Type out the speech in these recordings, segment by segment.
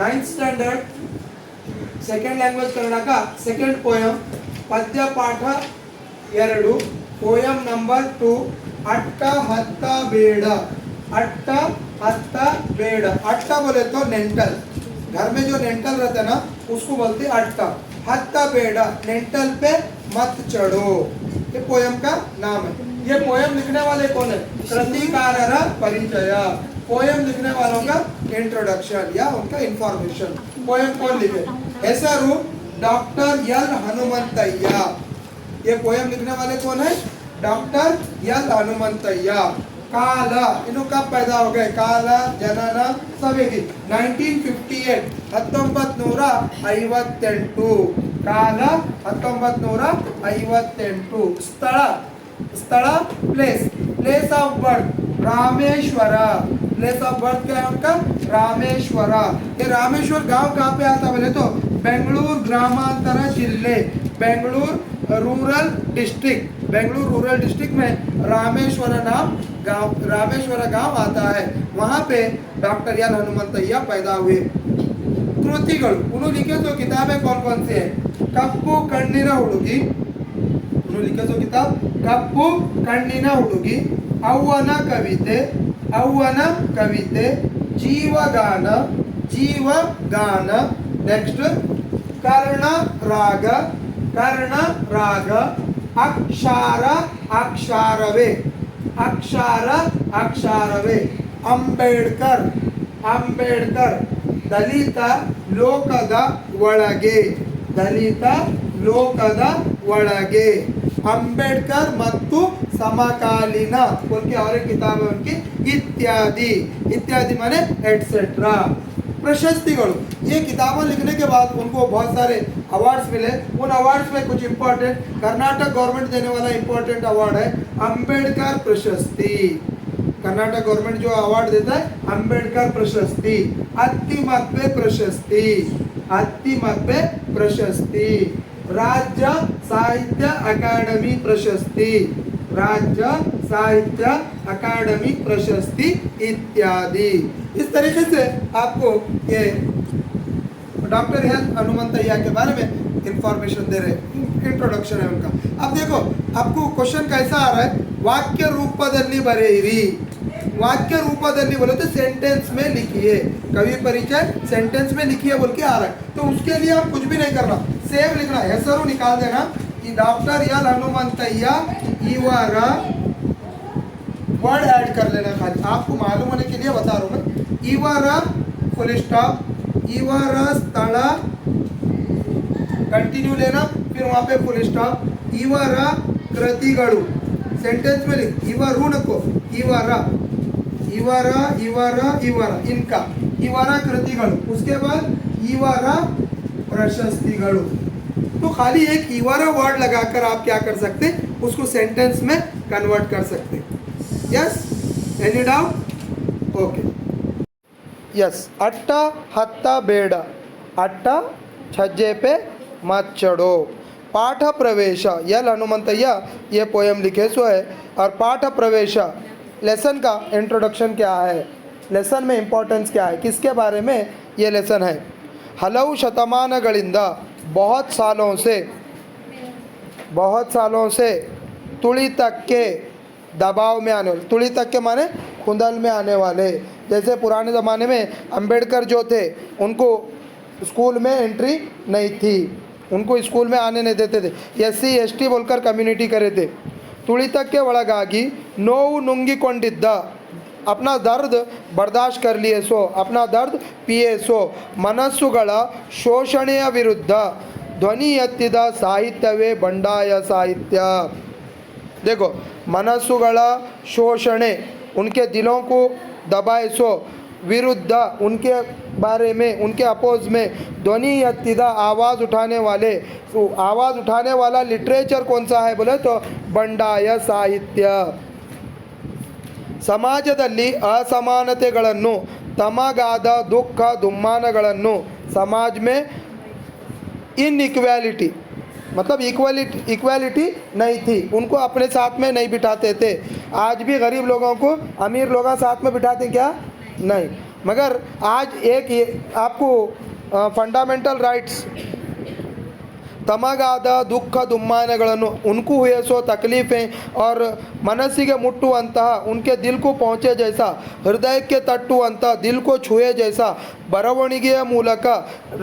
9th standard second language ಕನ್ನಡಕ second poem ಪದ್ಯ ಪಾಠ 2 पोयम नंबर 2 अट्ट हत्त बेड़ अट्ट हत्त बेड़। अट्ट बोले तो नेंटल, घर में जो नेंटल रहता है ना उसको बोलते हैं अट्ट। हत्त बेड़ नेंटल पे मत चढ़ो, ये पोयम का नाम है। ये पोयम लिखने वाले कौन है? कृतिकारर परिचय, पोयम लिखने वालों का इंट्रोडक्शन या उनका इंफॉर्मेशन। पोयम कौन लिखे? हेसरू डॉक्टर एल हनुमंतय्य। ये पोयम लिखने वाले कौन है? Doctor L Hanumanthaiah. काल इन्हों कब पैदा हो गए? काल जनन सब एक 1958 1958 काल 1958 स्थल स्थल place place of birth Rameshwar. Place of birth क्या है उनका? रामेश्वर। ये रामेश्वर गांव कहाँ पे आता बोले तो बेंगलुरु ग्रामांतर जिले, Bengaluru rural district, Bengaluru rural district में रामेश्वर नाम गांव, रामेश्वर गांव आता है। वहां पे डॉक्टर एल हनुमंतय्य पैदा हुए। कृतिಗಳು उन्होंने लिखे तो किताबें कौन कौन सी है? कप्पू कण्ಣಿನ ಹುಡುಗಿ, उन्होंने लिखे तो किताब कप्पू कण्ಣಿನ ಹುಡುಗಿ, ಅವ್ವನ कविते, ಅವ್ವನ कविते, जीवगान, जीवगान, नेक्स्ट कर्ण राग, कर्ण राग, अक्षार अक्षारवे, अक्षार अक्षारवे, अंबेडकर अंबेडकर, दलित ಲೋಕದ ಒಳಗೆ, ದಲಿತ ಲೋಕದ ಒಳಗೆ, अंबेडकर ಮತ್ತು समकालीन बोल के और एक किताब है उनकी, इत्यादि इत्यादि माने एटसेट्रा। प्रशस्तिಗಳು, ये किताबें लिखने के बाद उनको बहुत सारे अवार्ड्स मिले। उन अवार्ड्स में कुछ इंपॉर्टेंट कर्नाटक गवर्नमेंट देने वाला इंपॉर्टेंट अवार्ड है अंबेडकर प्रशस्ति। कर्नाटक गवर्नमेंट जो अवार्ड देता है अंबेडकर प्रशस्ति, अत्तिमब्बे प्रशस्ति, अत्तिमब्बे प्रशस्ति, राज्य साहित्य अकादमी प्रशस्ति, राज्य साहित्य अकादमी प्रशस्ति इत्यादि। इस तरीके से आपको ये डॉक्टर एल हनुमंतय्य के बारे में इंफॉर्मेशन दे रहे, इंट्रोडक्शन है उनका। अब देखो आपको क्वेश्चन कैसा आ रहा है? वाक्य रूपದಲ್ಲಿ ಬರೆಯಿರಿ। वाक्य रूपದಲ್ಲಿ बोले तो सेंटेंस में लिखिए, कवि परिचय सेंटेंस में लिखिए बोल के आ रहा है। तो उसके लिए आप कुछ भी नहीं करना, सेव लिखना, हेसरू निकाल देना कि डॉक्टर एल हनुमंतय्य इवर वर्ड ऐड कर लेना खाली, आपको मालूम होने के लिए बता रहा हूँ मैं। इवर फुल स्टॉप, इवर स्थल कंटिन्यू लेना, फिर वहाँ पे फुल स्टॉप, इवर कृतिಗಳು सेंटेंस में लिख, इवरू नको, इवर इवर इवर इवर इनका, इवर कृतिಗಳು, उसके बाद इवर प्रशस्तिಗಳು। तो खाली एक इवर वर्ड लगाकर आप क्या कर सकते, उसको सेंटेंस में कन्वर्ट कर सकते। Yes, any doubt? Okay, yes. अट्ट हत्त बेड़, अट्ट छज्जे पे मत चढ़ो। पाठ प्रवेश, एल हनुमंतय्य ये पोयम लिखे सो है। और पाठ प्रवेश लेसन का इंट्रोडक्शन क्या है, लेसन में इंपॉर्टेंस क्या है, किसके बारे में ये लेसन है? हलವು शतमानಗಳಿಂದ बहुत सालों से तुली तक के दबाव में आने वाले, तुली तक के माने खुंदल में आने वाले। जैसे पुराने ज़माने में अंबेडकर जो थे उनको स्कूल में एंट्री नहीं थी, उनको स्कूल में आने नहीं देते थे, SC ST बोलकर कम्युनिटी करे थे। ತುಳಿತಕ್ಕೆ ಒಳಗಾಗಿ ನೋವು ನುಂಗಿಕೊಂಡಿದ್ದ, अपना दर्द बर्दाश्त कर लिए सो, अपना दर्द पिए सो, ಮನಸ್ಸುಗಳ ಶೋಷಣೆಯ ವಿರುದ್ಧ ಧ್ವನಿ ಎತ್ತಿದ ಸಾಹಿತ್ಯವೇ ಬಂಡಾಯ ಸಾಹಿತ್ಯ। देखो, ಮನಸ್ಸುಗಳ ಶೋಷಣೆ, उनके दिलों को दबाए सो, विरुद्ध उनके बारे में, उनके अपोज में ध्वनि एत्तिದ आवाज़ उठाने वाले, आवाज़ उठाने वाला लिटरेचर कौन सा है बोले तो ಬಂಡಾಯ ಸಾಹಿತ್ಯ। ಸಮಾಜದಲ್ಲಿ ಅಸಮಾನತೆಗಳನ್ನು, ತಮಗಾದ ದುಃಖ ದುಮ್ಮಾನಗಳನ್ನು, समाज में इनइक्वालिटी मतलब इक्वालिटी नहीं थी, उनको अपने साथ में नहीं बिठाते थे। आज भी गरीब लोगों को अमीर लोग साथ में बिठाते क्या? नहीं। मगर आज एक ये आपको फंडामेंटल राइट्स ತಮಗಾದ ದುಃಖ ದುಮ್ಮಾನಗಳನ್ನು उनको हुए सो तकलीफ़ें और मनस्सिಗೆ ಮುಟ್ಟುವಂತಹ उनके दिल को पहुँचे जैसा ಹೃದಯಕ್ಕೆ ತಟ್ಟುವಂತಹ दिल को छुए जैसा ಬರವಣಿಗೆಯ ಮೂಲಕ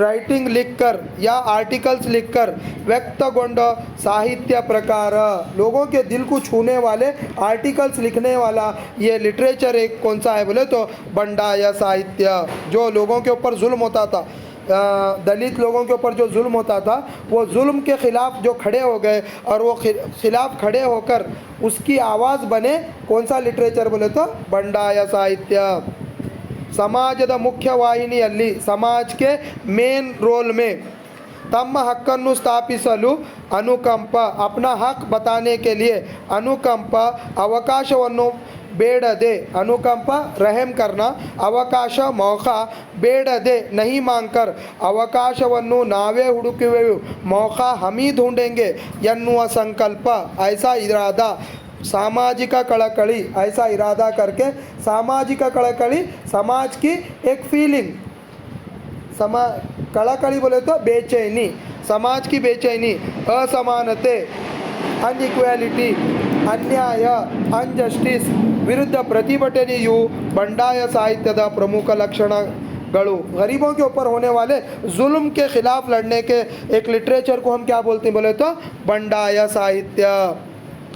राइटिंग लिखकर या आर्टिकल्स लिखकर व्यक्तಗೊಂಡ साहित्य प्रकार लोगों के दिल को छूने वाले आर्टिकल्स लिखने वाला ये लिटरेचर एक कौन सा है बोले तो बंडाया साहित्य। जो लोगों के ऊपर जुल्म होता था, दलित लोगों के ऊपर जो जुल्म होता था, वो जुल्म के ख़िलाफ़ जो खड़े हो गए और वो ख़िलाफ़ खड़े होकर उसकी आवाज़ बने कौन सा लिटरेचर बोले तो ಬಂಡಾಯ ಸಾಹಿತ್ಯ। ಸಮಾಜದ ಮುಖ್ಯವಾಹಿನಿಯಲ್ಲಿ समाज के मेन रोल में तम हक्कನ್ನು ಸ್ಥಾಪಿಸಲು ಅನುಕಂಪ अपना हक बताने के लिए ಅನುಕಂಪ ಅವಕಾಶವನ್ನು ಬೇಡದೆ ಅನುಕಂಪ रहम करना ಅವಕಾಶ मौका ಬೇಡದೆ नहीं मांगकर ಅವಕಾಶವನ್ನು ನಾವೇ ಹುಡುಕುವೆವು मौका हम ही ढूंढेंगे ಎನ್ನುವ संकल्प ऐसा इरादा सामाजिक कड़कड़ी ऐसा इरादा करके सामाजिक कड़कड़ी समाज की एक फीलिंग कड़कड़ी बोले तो बेचैनी समाज की बेचैनी असमानते अनइक्वालिटी अन्याय अनजस्टिस विरुद्ध प्रतिभटನೆಯು ಬಂಡಾಯ साहित्यದ प्रमुख लक्षणಗಳು। गरीबों के ऊपर होने वाले जुल्म के ख़िलाफ़ लड़ने के एक लिटरेचर को हम क्या बोलते हैं बोले तो ಬಂಡಾಯ साहित्य।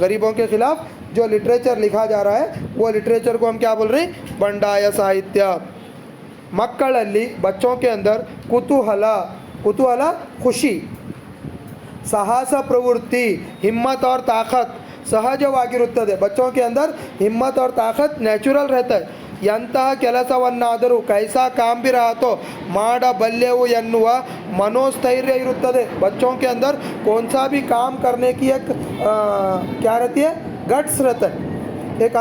गरीबों के ख़िलाफ़ जो लिटरेचर लिखा जा रहा है वो लिटरेचर को हम क्या बोल रहे हैं ಬಂಡಾಯ साहित्य। मಕ್ಕಳಲ್ಲಿ बच्चों के अंदर कुतूहल खुशी साहस प्रवृत्ति हिम्मत और ताकत ಸಹಜವಾಗಿರುತ್ತದೆ। बच्चों के अंदर हिम्मत और ताकत नेचुरल रहता है। ಎಂತಹ ಕೆಲಸವನ್ನಾದರೂ ಕೈಸಾ ಕಾಮ್ भी रहा तो ಮಾಡಬಲ್ಲೆವು ಎನ್ನುವ मनोस्थैर्य इरुತ್ತದೆ। बच्चों के अंदर कौन सा भी काम करने की एक क्या रहती है गट्स रहता है, एक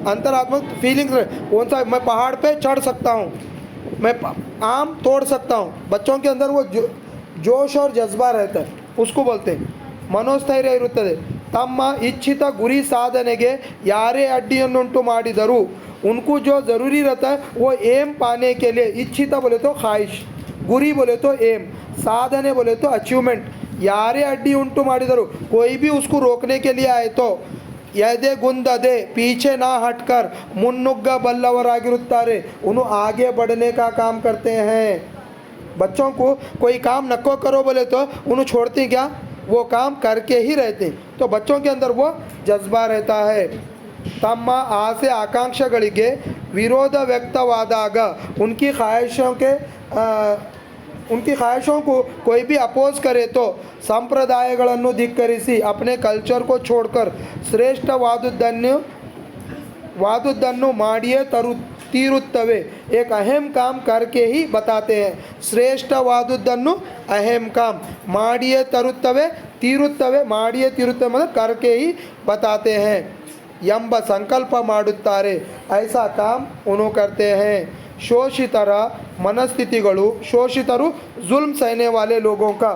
अंतरात्मक फीलिंग्स रहे। कौन सा मैं पहाड़ पे चढ़ सकता हूँ, मैं आम तोड़ सकता हूँ। बच्चों के अंदर वो जोश और जज्बा रहता है, उसको बोलते हैं मनोಸ್ಥೈರ್ಯ ಇರುತ್ತದೆ। ತಮ್ಮ इच्छित गुरी साधनेಗೆ ಯಾರೇ ಅಡ್ಡಿಯನ್ನುಂಟು ಮಾಡಿದರೂ उनको जो ज़रूरी रहता है वो एम पाने के लिए इच्छित बोले तो ख्वाहिश, गुरी बोले तो एम, साधने बोले तो अचीवमेंट। यारे अड्डी उंटू ಮಾಡಿದರು कोई भी उसको रोकने के लिए आए तो यदे गुंददे पीछे ना हटकर मुन्नुग्ग बल्लवरागिरुत्तारे उन्हें आगे बढ़ने का काम करते हैं। बच्चों को कोई काम नको करो बोले तो उन्हें छोड़ते क्या, वो काम करके ही रहते। तो बच्चों के अंदर वो जज्बा रहता है। ತಮ್ಮ ಆಸೆ ಆಕಾಂಕ್ಷೆಗಳಿಗೆ विरोध व्यक्तवादाग उनकी ख्वाहिशों को कोई भी अपोज करे तो ಸಂಪ್ರದಾಯಗಳನ್ನು ಧಿಕ್ಕರಿಸಿ अपने कल्चर को छोड़कर ಶ್ರೇಷ್ಠವಾದುದನ್ನು ಮಾಡಿಯೇ ತೀರುತ್ತವೆ। एक अहम काम करके ही बताते हैं। ಶ್ರೇಷ್ಠವಾದುದನ್ನು अहम काम ಮಾಡಿಯೇ ತೀರುತ್ತವೆ ಮಾಡಿಯೇ ತೀರುತ್ತವೆ मतलब करके ही बताते हैं ಎಂಬ ಸಂಕಲ್ಪ ಮಾಡುತ್ತಾರೆ। ऐसा काम उन्होंने करते हैं। शोषिತರ मनस्थितिಗಳು शोषितರು जुल्म सहने वाले लोगों का,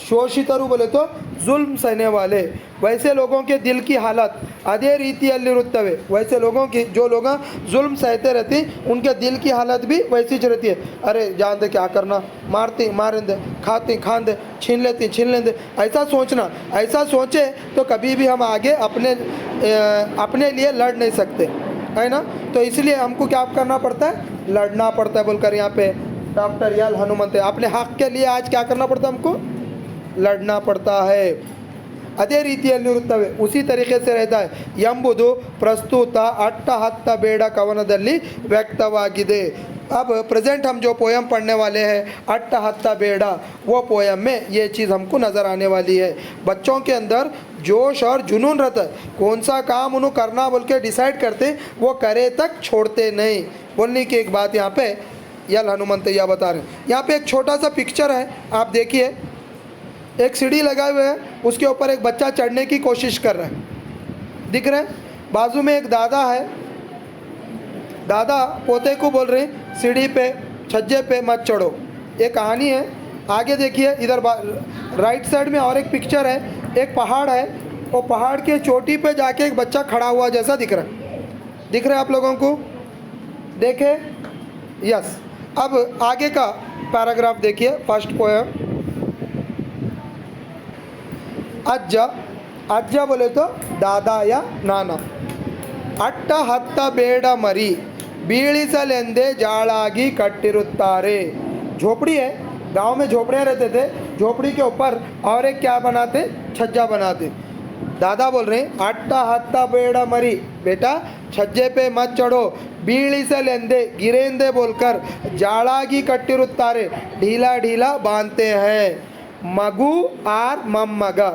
शोषितರು बोले तो जुल्म सहने वाले वैसे लोगों के दिल की हालत अदे रीतियಲ್ಲಿರುತ್ತವೆ। वैसे लोगों की जो लोग जुल्म सहते रहते उनके दिल की हालत भी वैसी ही रहती है। अरे जान दे क्या करना, मारेंगे खाते खान दे छीन लेते ऐसा सोचना। ऐसा सोचे तो कभी भी हम आगे अपने लिए लड़ नहीं सकते है ना। तो इसलिए हमको क्या करना पड़ता है, लड़ना पड़ता है। बोलकर यहाँ पे डॉक्टर यल हनुमंत अपने हक के लिए आज क्या करना पड़ता है, हमको लड़ना पड़ता है। ಅದೇ ರೀತಿಯಲ್ಲಿರುತ್ತವೆ उसी तरीके से रहता है ಎಂಬುದು ಪ್ರಸ್ತುತ ಅಟ್ಟಹತ್ತ ಬೇಡ ಕವನದಲ್ಲಿ ವ್ಯಕ್ತವಾಗಿದೆ। अब प्रेजेंट हम जो पोयम पढ़ने वाले हैं अट्टहत्ता बेड़ा, वो पोयम में ये चीज़ हमको नज़र आने वाली है। बच्चों के अंदर जोश और जुनून रहता है, कौन सा काम उन्हें करना बोल के डिसाइड करते वो करे तक छोड़ते नहीं। बोलने की एक बात यहाँ पे यल हनुमंतैया बता रहे हैं। यहाँ पे एक छोटा सा पिक्चर है, आप देखिए एक सीढ़ी लगाए हुए है, उसके ऊपर एक बच्चा चढ़ने की कोशिश कर रहा है, दिख रहा है। बाजू में एक दादा है, दादा पोते को बोल रहे हैं सीढ़ी पे छज्जे पे मत चढ़ो। ये कहानी है। आगे देखिए इधर राइट साइड में और एक पिक्चर है, एक पहाड़ है, वो पहाड़ के चोटी पे जाके एक बच्चा खड़ा हुआ जैसा दिख रहा है। दिख रहा है आप लोगों को? देखे? यस। अब आगे का पैराग्राफ देखिए, फर्स्ट पोएम। अज्जा, अज्जा बोले तो दादा या नाना। अट्ट हत्त ಬೇಡ ಮರಿ ಬೀಳಿಸಲೆಂದೇ ಜಾಳಾಗಿ कट्टिरुत्तारे। झोपड़ी है, गांव में झोपड़ियाँ रहते थे, झोपड़ी के ऊपर और एक क्या बनाते, छज्जा बनाते। दादा बोल रहे हैं अट्टा हत्ता बेड़ा मरी, बेटा छज्जे पे मत चढ़ो, बीड़ीसलेंदे गिरेंदे बोलकर जाड़ागी कट्टिरुत्तारे ढीला ढीला बांधते हैं। मगु आर मम्मगा,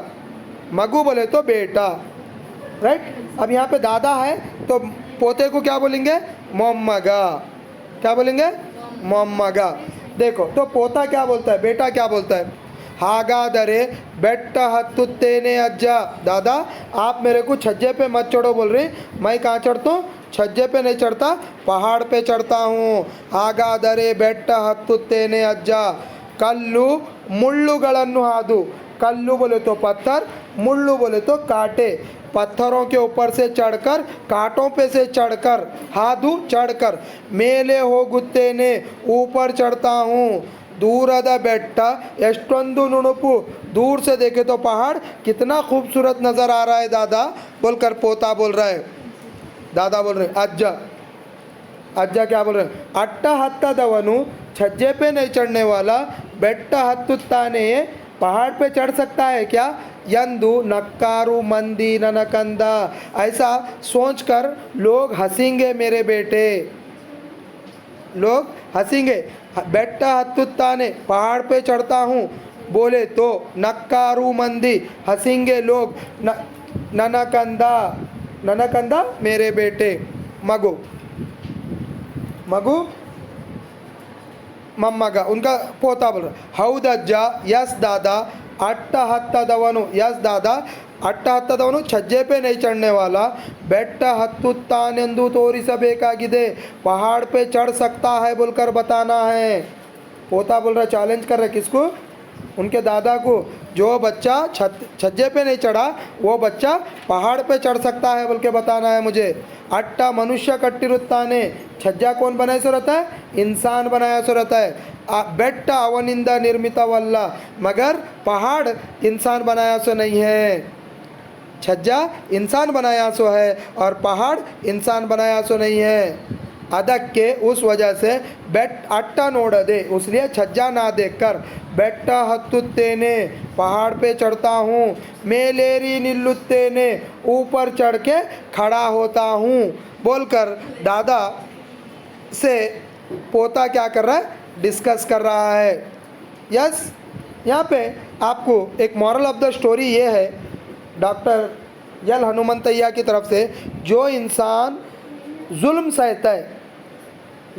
मगु बोले तो बेटा, राइट। अब यहाँ पे दादा है तो पोते को क्या बोलेंगे, मोम्मगा। क्या बोलेंगे, मोम्मगा। देखो तो पोता क्या बोलता है, बेटा क्या बोलता है, हागादरे बेट्ट हत्तुत्तेने अज्जा। दादा आप मेरे को छज्जे पे मत चढ़ो बोल रहे, मैं कहाँ चढ़ता हूँ, छज्जे पे नहीं चढ़ता, पहाड़ पे चढ़ता हूँ। हागादरे बेट्ट हत्तुत्तेने अज्जा। कल्लु मुಳ್ಳುಗಳನ್ನು हादु, कल्लू बोले तो पत्थर, मुಳ್ಳು बोले तो कांटे। पत्थरों के ऊपर से चढ़कर, कांटों पे से चढ़कर, हादू चढ़कर, मेले ಹೋಗುತ್ತೇನೆ ऊपर चढ़ता हूँ। दूರದ ಬೆಟ್ಟ ಎಷ್ಟೊಂದು ನುಣುಪು, दूर से देखे तो पहाड़ कितना खूबसूरत नज़र आ रहा है दादा बोलकर पोता बोल रहा है। दादा बोल रहे हैं अज्जा, अज्जा क्या बोल रहे हैं, अट्ट हत्तदवनु छज्जे पे नहीं चढ़ने वाला, ಬೆಟ್ಟ ಹತ್ತುತ್ತಾನೆ पहाड़ पे चढ़ सकता है क्या, यंदु नक्कारू मंदी ननकंदा, ऐसा सोचकर लोग हंसेंगे मेरे बेटे, लोग हंसेंगे। बेट्ट हत्तुत्ताने पहाड़ पे चढ़ता हूँ बोले तो नक्कारू मंदी हंसेंगे लोग, ननकंदा, ननकंदा मेरे बेटे, मगु, मगु मम्मगा उनका पोता बोल रहा। हौदज्जा यस दादा, अट्ट हत्तदवनु यस दादा, अट्ट हत्तदवनु छज्जे पे नहीं चढ़ने वाला, ಬೆಟ್ಟ ಹತ್ತುತ್ತಾನೆಂದು ತೋರಿಸಬೇಕಾಗಿದೆ पहाड़ पे चढ़ सकता है बोलकर बताना है। पोता बोल रहा, चैलेंज कर रहा किसको, उनके दादा को, जो बच्चा छज्जे पे नहीं चढ़ा वो बच्चा पहाड़ पे चढ़ सकता है बोल के बताना है मुझे। अट्टा मनुष्य कट्टिरुत्ताने, छज्जा कौन बनाया सो रहता है, इंसान बनाया सो रहता है। ಬೆಟ್ಟ ಅವನಿಂದ ನಿರ್ಮಿತವಲ್ಲ, मगर पहाड़ इंसान बनाया सो नहीं है। छज्जा इंसान बनाया सो है और पहाड़ इंसान बनाया सो नहीं है। ಅದಕ್ಕೆ उस वजह से ಬೆಟ್ಟ अट्टा ನೋಡದೆ, उसलिए छज्जा ना देखकर ಬೆಟ್ಟ ಹತ್ತುತ್ತೇನೆ पहाड़ पे चढ़ता हूँ, ಮೇಲೇರಿ ನಿಲ್ಲುತ್ತೇನೆ ऊपर चढ़ के खड़ा होता हूँ बोलकर दादा से पोता क्या कर रहा है, डिस्कस कर रहा है। यस, यहाँ पे आपको एक मॉरल ऑफ द स्टोरी ये है डॉक्टर एल हनुमंतैया की तरफ से, जो इंसान जुल्म सहता है,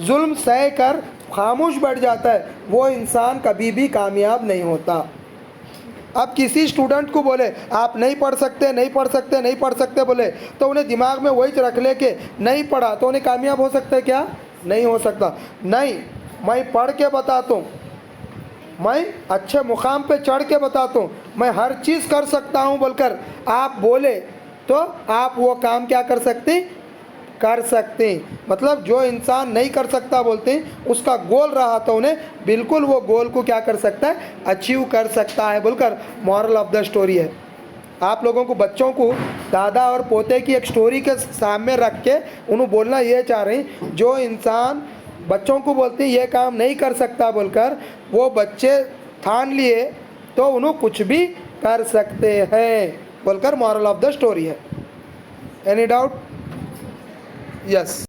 जुल्म सह कर खामोश बैठ जाता है, वो इंसान कभी भी कामयाब नहीं होता। अब किसी स्टूडेंट को बोले आप नहीं पढ़ सकते, नहीं पढ़ सकते, नहीं पढ़ सकते बोले तो उन्हें दिमाग में वही रख ले कि नहीं पढ़ा तो उन्हें कामयाब हो सकता है क्या, नहीं हो सकता। नहीं, मैं पढ़ के बताता हूँ, मैं अच्छे मुकाम पे चढ़ के बताता हूँ, मैं हर चीज़ कर सकता हूँ बोलकर आप बोले तो आप वो काम क्या कर सकते, कर सकते हैं। मतलब जो इंसान नहीं कर सकता बोलते हैं उसका गोल रहा तो उन्हें बिल्कुल वो गोल को क्या कर सकता है, अचीव कर सकता है बोलकर मॉरल ऑफ द स्टोरी है। आप लोगों को, बच्चों को दादा और पोते की एक स्टोरी के सामने रख के उन्हें बोलना ये चाह रहे हैं, जो इंसान बच्चों को बोलते हैं ये काम नहीं कर सकता बोलकर वो बच्चे ठान लिए तो उन्हें कुछ भी कर सकते हैं बोलकर मॉरल ऑफ द स्टोरी है। Any doubt? यस।